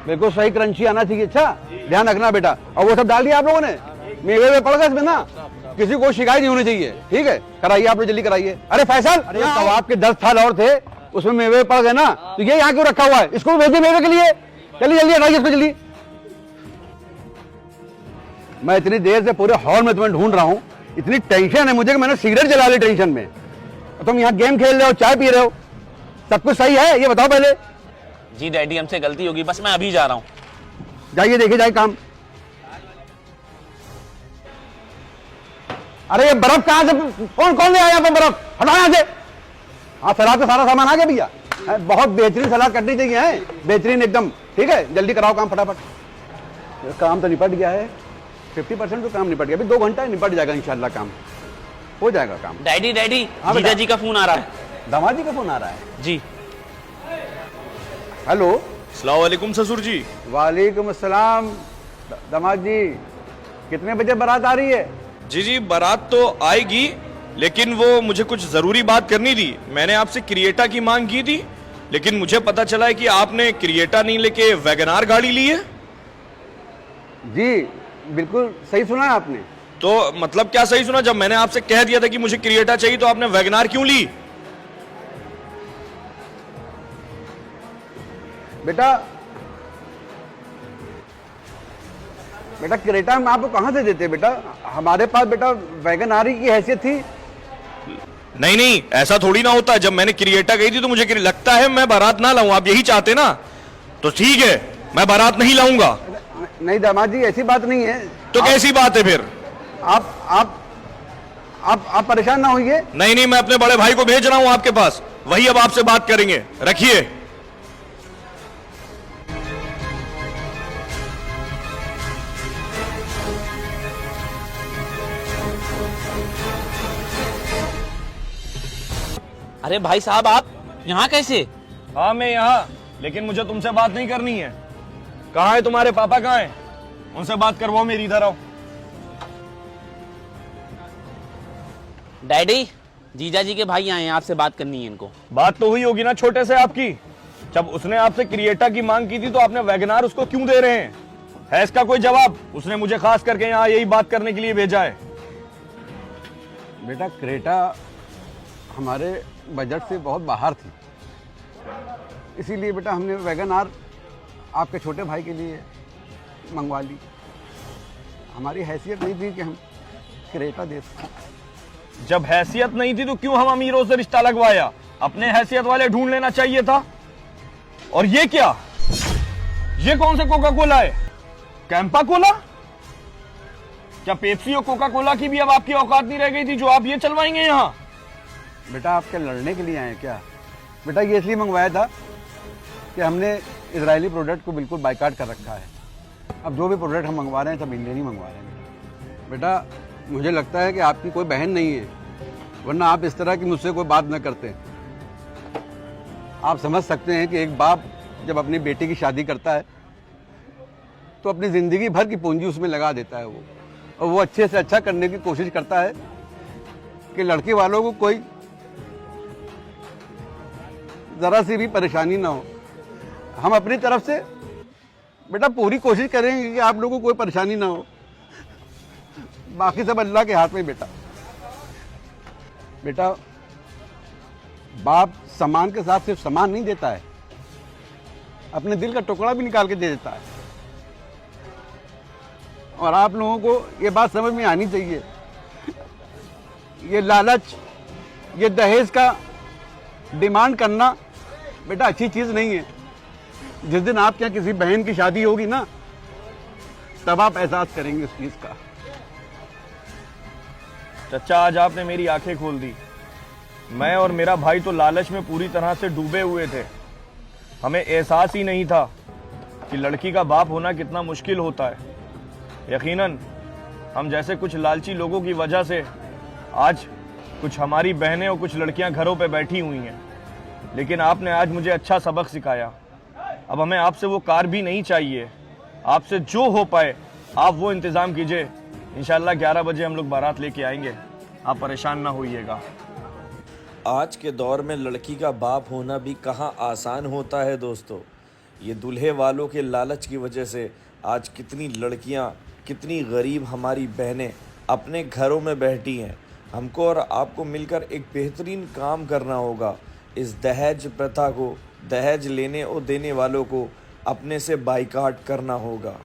बिल्कुल सही क्रंची आना चाहिए। अच्छा ध्यान रखना बेटा। और वो सब डाल दिया आप लोगों ने, मेवे में पड़ गए इसमें ना, किसी को शिकायत नहीं होनी चाहिए। ठीक है, कराइए आप लोग, जल्दी कराइए। अरे फैसल, अरे कबाब के 10 थाल और थे, उसमें मेवे पड़ गए ना, तो ये यहाँ क्यों रखा हुआ है? इसको भेजिए मेवे के लिए। चलिए जल्दी हटाइए इसको जल्दी। मैं इतनी देर से पूरे हॉल में तुम्हें ढूंढ रहा हूँ, इतनी टेंशन है मुझे कि मैंने सिगरेट जला ली टेंशन में। तुम यहाँ गेम खेल रहे हो, चाय पी रहे हो, सब कुछ सही है? ये बताओ पहले। जी डैडी हमसे गलती होगी, बस मैं अभी जा रहा हूँ। जाइए देखिए जाइए काम। अरे ये बर्फ कहां से, कौन कौन ले आया यहाँ पे बर्फ? हटाओ यहाँ से। हाँ सलाद का सारा सामान आ गया भैया, बहुत बेहतरीन सलाद कटनी चाहिए है, बेहतरीन एकदम। ठीक है जल्दी कराओ काम फटाफट। काम तो निपट गया है, 50% तो काम निपट गया, अभी 2 घंटा निपट जाएगा इंशाल्लाह, काम हो जाएगा काम। डैडी डैडी हाँ जीजा जी का फोन आ रहा है। दामाद जी का फोन आ रहा है जी। हेलो। अस्सलाम वालेकुम ससुर जी। वालेकुम अस्सलाम। दामाद जी कितने बजे बारात आ रही है? जी बारात तो आएगी, लेकिन वो मुझे कुछ जरूरी बात करनी थी। मैंने आपसे क्रिएटा की मांग की थी, लेकिन मुझे पता चला है कि आपने क्रिएटा नहीं लेके वैगनार गाड़ी ली है। जी बिल्कुल सही सुना है आपने। तो मतलब क्या सही सुना? जब मैंने आपसे कह दिया था कि मुझे क्रिएटा चाहिए, तो आपने वैगनार क्यों ली? बेटा बेटा क्रेटा हम आपको कहां से देते बेटा? हमारे पास बेटा वैगनारी की हैसियत थी। नहीं नहीं, ऐसा थोड़ी ना होता है। जब मैंने क्रिएटा गई थी तो मुझे लगता है मैं बारात ना लाऊं। आप यही चाहते ना? तो ठीक है, मैं बारात नहीं लाऊंगा। नहीं दामाद जी ऐसी बात नहीं है। तो कैसी बात है फिर? आप परेशान ना होइए। नहीं नहीं, मैं अपने बड़े भाई को भेज रहा हूं आपके पास, वही अब आपसे बात करेंगे। रखिए। अरे भाई साहब आप यहाँ कैसे? हाँ मैं यहाँ, लेकिन मुझे तुमसे बात नहीं करनी है। कहाँ है तुम्हारे पापा? कहाँ है? उनसे बात करवाओ मेरी। इधर आओ। डैडी जीजा जी के भाई आए हैं, आपसे बात करनी है इनको। बात तो हुई होगी ना छोटे से आपकी। जब उसने आपसे क्रिएटा की मांग की थी तो आपने वैगनार उसको क्यों दे रहे हैं? है इसका कोई जवाब? उसने मुझे खास करके यहाँ यही बात करने के लिए भेजा है। बेटा क्रेटा हमारे बजट से बहुत बाहर थी, इसीलिए बेटा हमने वैगनार आपके छोटे भाई के लिए मंगवा ली। हमारी हैसियत नहीं थी कि हम क्रेटा दे सकें। जब हैसियत नहीं थी तो क्यों हम अमीरों से रिश्ता लगवाया? अपने हैसियत वाले ढूंढ लेना चाहिए था। और ये क्या, ये कौन सा कोका कोला है? कैंपा कोला? क्या पेप्सी और कोका कोला की भी अब आपकी औकात नहीं रह गई थी जो आप ये चलवाएंगे यहाँ? बेटा आप क्या लड़ने के लिए आए क्या? बेटा ये इसलिए मंगवाया था कि हमने इजरायली प्रोडक्ट को बिल्कुल बाइकाट कर रखा है। अब जो भी प्रोडक्ट हम मंगवा रहे हैं सब इंडियन ही मंगवा रहे हैं। बेटा मुझे लगता है कि आपकी कोई बहन नहीं है, वरना आप इस तरह की मुझसे कोई बात न करते। आप समझ सकते हैं कि एक बाप जब अपनी बेटी की शादी करता है तो अपनी ज़िंदगी भर की पूंजी उसमें लगा देता है वो, और वो अच्छे से अच्छा करने की कोशिश करता है कि लड़के वालों को कोई ज़रा सी भी परेशानी ना हो। हम अपनी तरफ से बेटा पूरी कोशिश करेंगे कि आप लोगों को कोई परेशानी ना हो। बाकी सब अल्लाह के हाथ में। बेटा बाप सामान के साथ सिर्फ सामान नहीं देता है, अपने दिल का टुकड़ा भी निकाल के दे देता है। और आप लोगों को ये बात समझ में आनी चाहिए, ये लालच, ये दहेज का डिमांड करना बेटा अच्छी चीज़ नहीं है। जिस दिन आपके यहाँ किसी बहन की शादी होगी ना, तब आप एहसास करेंगे उस चीज़ का। चचा आज आपने मेरी आंखें खोल दी। मैं और मेरा भाई तो लालच में पूरी तरह से डूबे हुए थे। हमें एहसास ही नहीं था कि लड़की का बाप होना कितना मुश्किल होता है। यकीनन हम जैसे कुछ लालची लोगों की वजह से आज कुछ हमारी बहनें और कुछ लड़कियां घरों पे बैठी हुई हैं। लेकिन आपने आज मुझे अच्छा सबक सिखाया। अब हमें आपसे वो कार भी नहीं चाहिए। आपसे जो हो पाए आप वो इंतज़ाम कीजिए। इंशाल्लाह 11 बजे हम लोग बारात लेके आएंगे, आप परेशान ना होइएगा। आज के दौर में लड़की का बाप होना भी कहाँ आसान होता है दोस्तों। ये दूल्हे वालों के लालच की वजह से आज कितनी लड़कियां, कितनी गरीब हमारी बहनें अपने घरों में बैठी हैं। हमको और आपको मिलकर एक बेहतरीन काम करना होगा। इस दहेज प्रथा को, दहेज लेने और देने वालों को अपने से बाइकाट करना होगा।